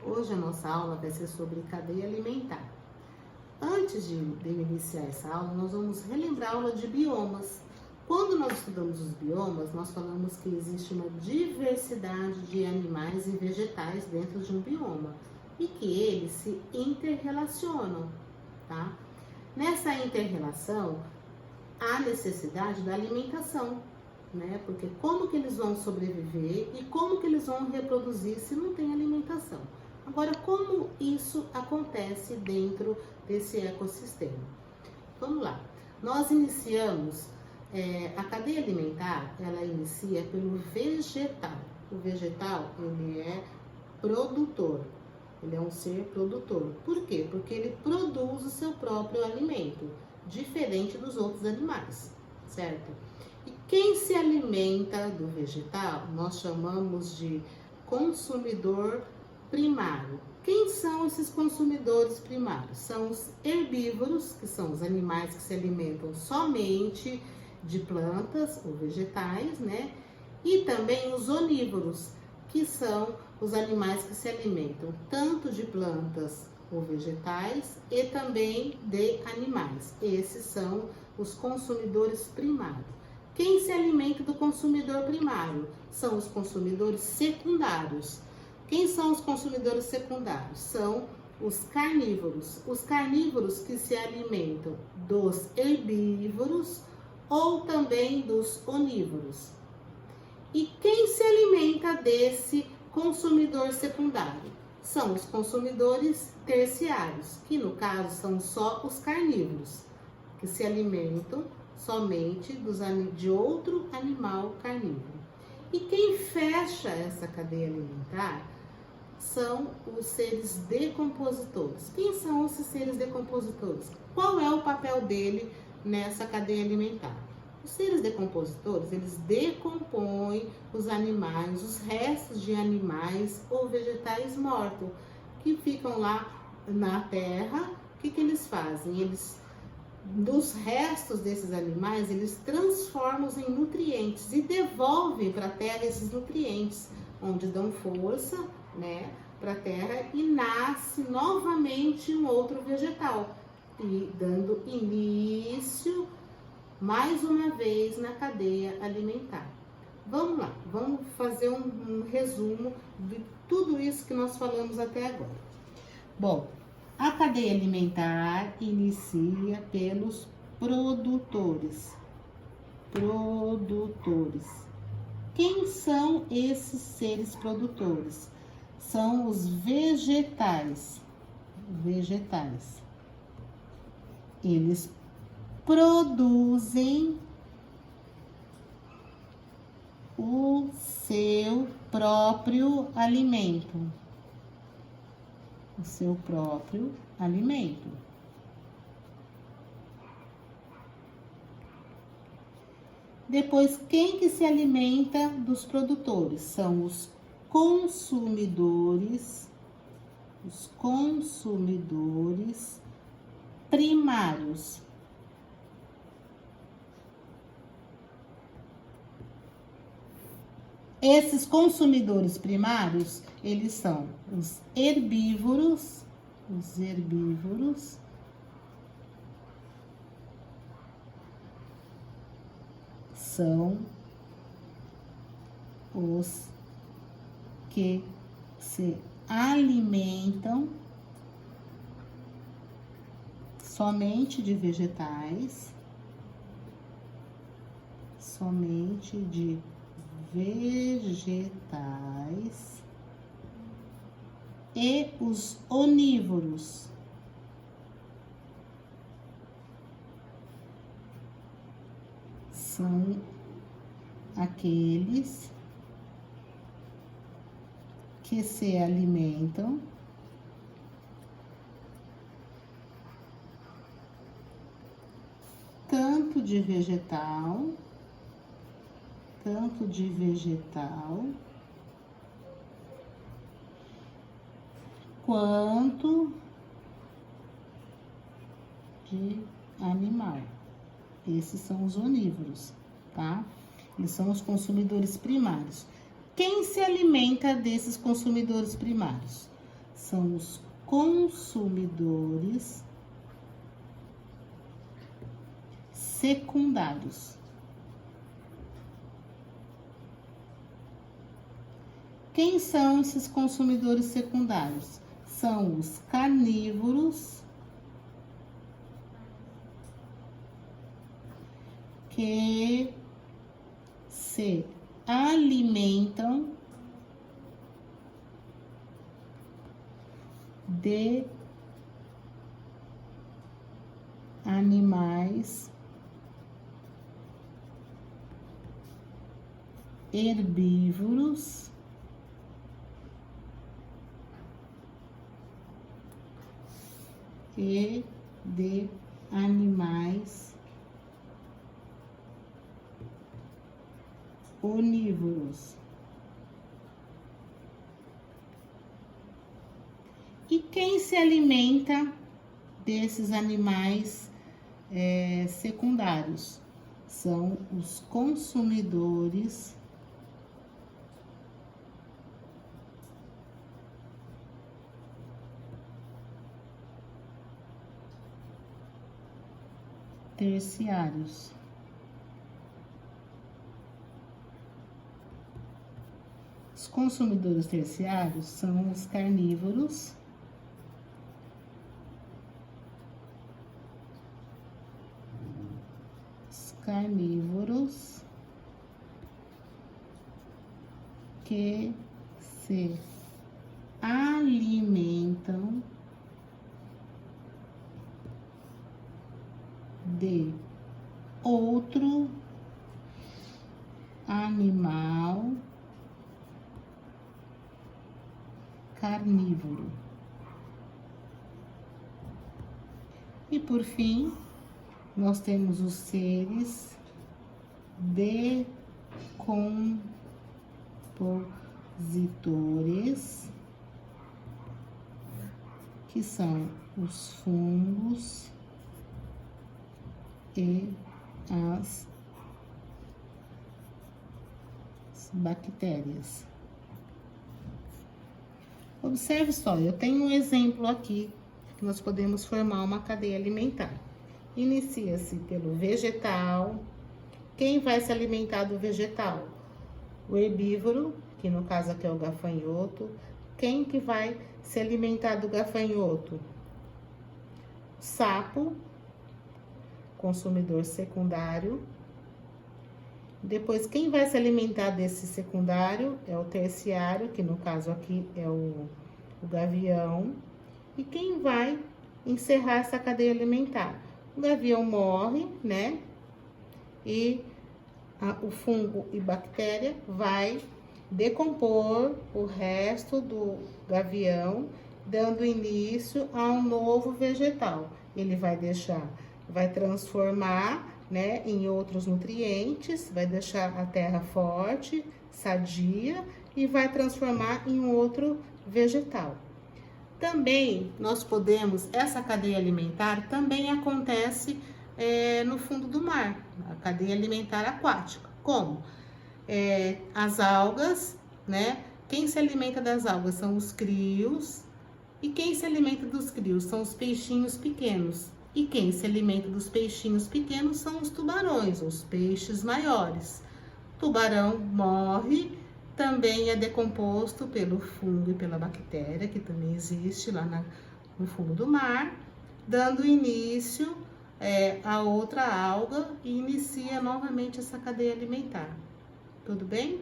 Hoje a nossa aula vai ser sobre cadeia alimentar. Antes de iniciar essa aula, nós vamos relembrar a aula de biomas. Quando nós estudamos os biomas, nós falamos que existe uma diversidade de animais e vegetais dentro de um bioma e que eles se interrelacionam, tá? Nessa interrelação, há necessidade da alimentação, né? Porque como que eles vão sobreviver e como que eles vão reproduzir se não tem alimentação? Agora, como isso acontece dentro desse ecossistema? Vamos lá. Nós iniciamos, a cadeia alimentar, ela inicia pelo vegetal. O vegetal, ele é produtor. Ele é um ser produtor. Por quê? Porque ele produz o seu próprio alimento, diferente dos outros animais, certo? E quem se alimenta do vegetal, nós chamamos de consumidor primário. Quem são esses consumidores primários? São os herbívoros, que são os animais que se alimentam somente de plantas ou vegetais, né? E também os onívoros, que são os animais que se alimentam tanto de plantas ou vegetais e também de animais. Esses são os consumidores primários. Quem se alimenta do consumidor primário? São os consumidores secundários. Quem são os consumidores secundários? São os carnívoros. Os carnívoros que se alimentam dos herbívoros ou também dos onívoros. E quem se alimenta desse consumidor secundário? São os consumidores terciários, que no caso são só os carnívoros, que se alimentam somente de outro animal carnívoro. E quem fecha essa cadeia alimentar são os seres decompositores. Quem são esses seres decompositores? Qual é o papel dele nessa cadeia alimentar? Os seres decompositores, eles decompõem os animais, os restos de animais ou vegetais mortos, que ficam lá na terra. O que eles fazem? Eles, dos restos desses animais, eles transformam em nutrientes e devolvem para a terra esses nutrientes, onde dão força, né, para a terra e nasce novamente um outro vegetal, e dando início mais uma vez na cadeia alimentar. Vamos lá, vamos fazer um resumo de tudo isso que nós falamos até agora. Bom, a cadeia alimentar inicia pelos produtores. Quem são esses seres produtores? São os vegetais. Eles produzem o seu próprio alimento. Depois, quem que se alimenta dos produtores? São os consumidores primários. Esses consumidores primários, eles são os herbívoros, são os que se alimentam somente de vegetais, e os onívoros são aqueles que se alimentam tanto de vegetal quanto de animal. Esses são os onívoros, tá? Eles são os consumidores primários. Quem se alimenta desses consumidores primários? são os consumidores secundários. Quem são esses consumidores secundários? São os carnívoros que se alimentam de animais herbívoros e de animais onívoros. E quem se alimenta desses animais secundários? São os consumidores terciários. Os consumidores terciários são os carnívoros que se alimentam de outro animal carnívoro. E por fim, nós temos os seres decompositores, que são os fungos e as bactérias. Observe só, eu tenho um exemplo aqui que nós podemos formar uma cadeia alimentar. Inicia-se pelo vegetal. Quem vai se alimentar do vegetal? O herbívoro, que no caso aqui é o gafanhoto. Quem que vai se alimentar do gafanhoto? O sapo, consumidor secundário. Depois, quem vai se alimentar desse secundário é o terciário, que no caso aqui é o gavião. E quem vai encerrar essa cadeia alimentar? O gavião morre, né? E o fungo e bactéria vai decompor o resto do gavião, dando início a um novo vegetal. Ele vai transformar, né, em outros nutrientes, vai deixar a terra forte, sadia e vai transformar em outro vegetal. Também nós podemos, essa cadeia alimentar também acontece no fundo do mar, a cadeia alimentar aquática. Como? As algas, né? Quem se alimenta das algas são os crios, e quem se alimenta dos crios são os peixinhos pequenos. E quem se alimenta dos peixinhos pequenos são os tubarões, os peixes maiores. Tubarão morre, também é decomposto pelo fungo e pela bactéria, que também existe lá no fundo do mar, dando início a outra alga e inicia novamente essa cadeia alimentar. Tudo bem?